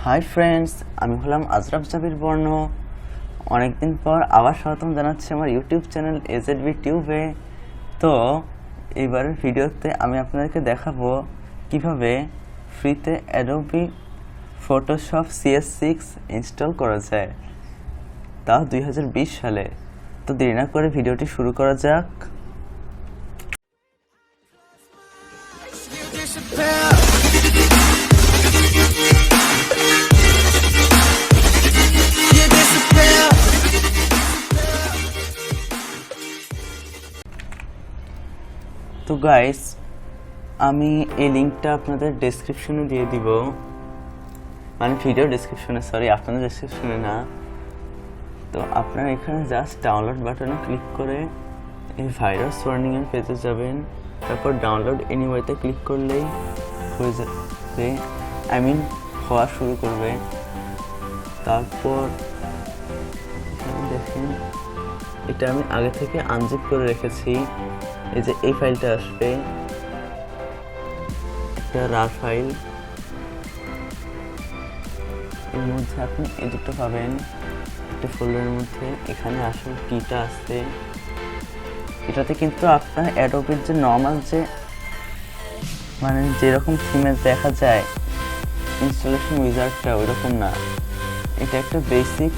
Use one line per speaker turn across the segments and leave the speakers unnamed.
Hi friends, আমি হলাম আজরাফ জাবির বর্ণ। অনেকদিন পর আবার স্বাগতম জানাচ্ছি আমার ইউটিউব চ্যানেল এজেডবি টিউবে। তো এইবারের ভিডিওতে আমি আপনাদেরকে দেখাবো কিভাবে ফ্রিতে অ্যাডোবি ফটোশপ CS6 ইনস্টল করা যায়, তা 2020 সালে। তো দেরি না করে ভিডিওটি শুরু করা যাক। তো গাইস, আমি এই লিঙ্কটা আপনাদের ডেসক্রিপশনে দিয়ে দিব, মানে ভিডিও ডেসক্রিপশনে, সরি আপনাদের ডেসক্রিপশনে না। তো আপনারা এখানে জাস্ট ডাউনলোড বাটনে ক্লিক করে এই ভাইরাস ওয়ার্নিংয়ের পেজে যাবেন, তারপর ডাউনলোড এনিওয়েতে ক্লিক করলেই হয়ে যাবে, হওয়া শুরু করবে। তারপর এখানে দেখেন, এটা আমি আগে থেকে আনজিপ করে রেখেছি। এই যে এই ফাইলটা আসবে, একটা রার ফাইল, এর মধ্যে আপনি এডিটটা পাবেন একটা ফোল্ডারের মধ্যে। এখানে আসল কিটা আছে, এটাতে কিন্তু আপনার অ্যাডোবির যে নর্মাল যে মানে যেরকম থিমে দেখা যায় ইনস্টলেশন উইজার্ডটা ওইরকম না, এটা একটা বেসিক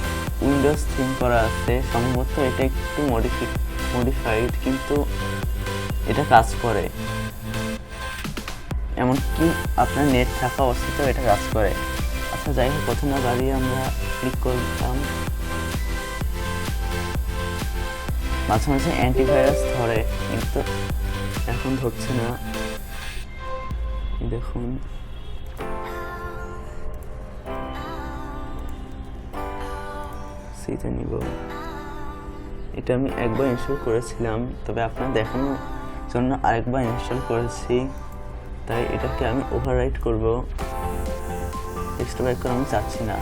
উইন্ডোজ থিম করা আছে। সম্ভবত এটা একটু মডিফাইড, কিন্তু এটা কাজ করে, এমনকি আপনার নেট থাকা অবস্থাতেও এটা কাজ করে। আচ্ছা যাই হোক, কথা না বাড়িয়ে আমরা ক্লিক করতাম। মাঝে মাঝে অ্যান্টিভাইরাস ধরে, কিন্তু এখন ধরছে না। দেখুন, সেইটা নিব। এটা আমি একবার ইনস্টল করেছিলাম, তবে আপনার দেখানোর জন্য আরেকবার ইনস্টল করেছি, তাই এটাকে আমি ওভাররাইট করব। এক্সট্রা করে আমি চাচ্ছি না।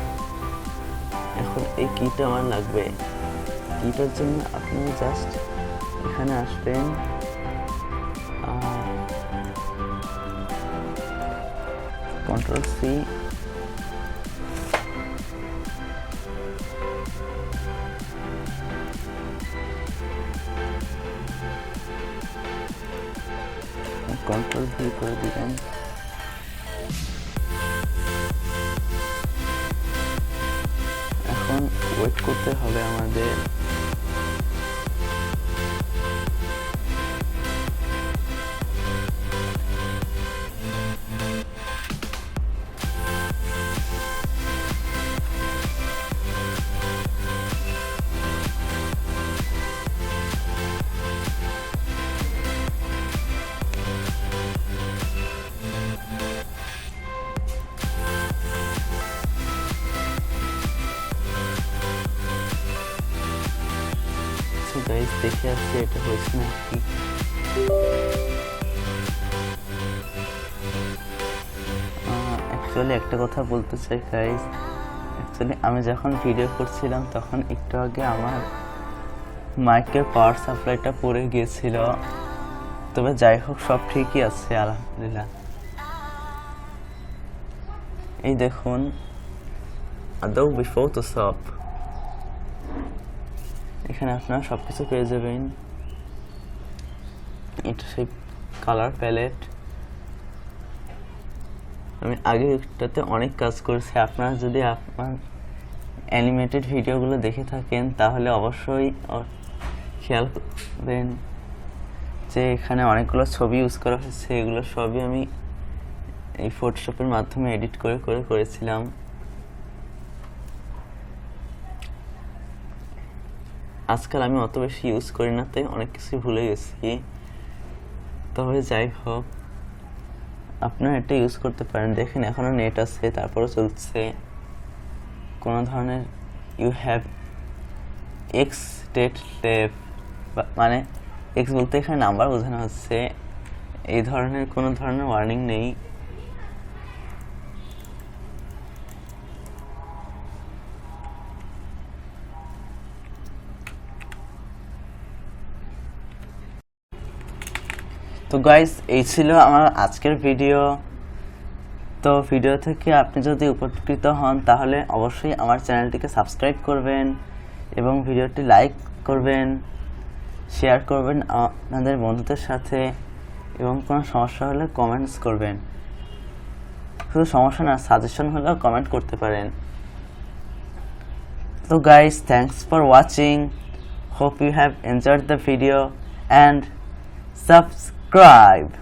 এখন এই কিটা আমার লাগবে। কিটার জন্য আপনারা জাস্ট এখানে আসবেন, Ctrl+C, Ctrl+V করে দিবেন। এখন ওয়েট করতে হবে আমাদের। গাইস দেখে আসছি এটা হয়েছে নাকি। অ্যাকচুয়ালি একটা কথা বলতে চাই গাইস, অ্যাকচুয়ালি আমি যখন ভিডিও করছিলাম তখন একটু আগে আমার মাইকের পাওয়ার সাপ্লাইটা পড়ে গিয়েছিল। তবে যাই হোক, সব ঠিকই আছে আলহামদুলিল্লাহ। এই দেখুন, Adobe Photoshop, এখানে আপনারা সব কিছু পেয়ে যাবেন। এটা সেই কালার প্যালেট, আমি আগে এটাতে অনেক কাজ করেছি। আপনারা যদি আপনার অ্যানিমেটেড ভিডিওগুলো দেখে থাকেন তাহলে অবশ্যই খেয়াল করবেন যে এখানে অনেকগুলো ছবি ইউজ করা হয়েছে। এগুলো সবই আমি এই ফটোশপের মাধ্যমে এডিট করে করেছিলাম। আজকাল আমি অত বেশি ইউজ করি না, তাই অনেক কিছু ভুলে গেছি। তবে যাই হোক, আপনারা এটা ইউজ করতে পারেন। দেখেন এখনো নেট আছে, তারপরে চলছে। কোনো ধরনের you have x date left, মানে এক্স বলতে এখানে নাম্বার বোঝানো হচ্ছে, এই ধরনের কোনো ধরনের ওয়ার্নিং নেই। তো গাইস, এই ছিল আমার আজকের ভিডিও। তো ভিডিও থেকে আপনি যদি উপকৃত হন তাহলে অবশ্যই আমার চ্যানেলটিকে সাবস্ক্রাইব করবেন এবং ভিডিওটি লাইক করবেন, শেয়ার করবেন আপনাদের বন্ধুদের সাথে, এবং কোনো সমস্যা হলে কমেন্টস করবেন। শুধু সমস্যা না, সাজেশন হলেও কমেন্ট করতে পারেন। So guys, thanks for watching. Hope you have enjoyed the video and subscribe.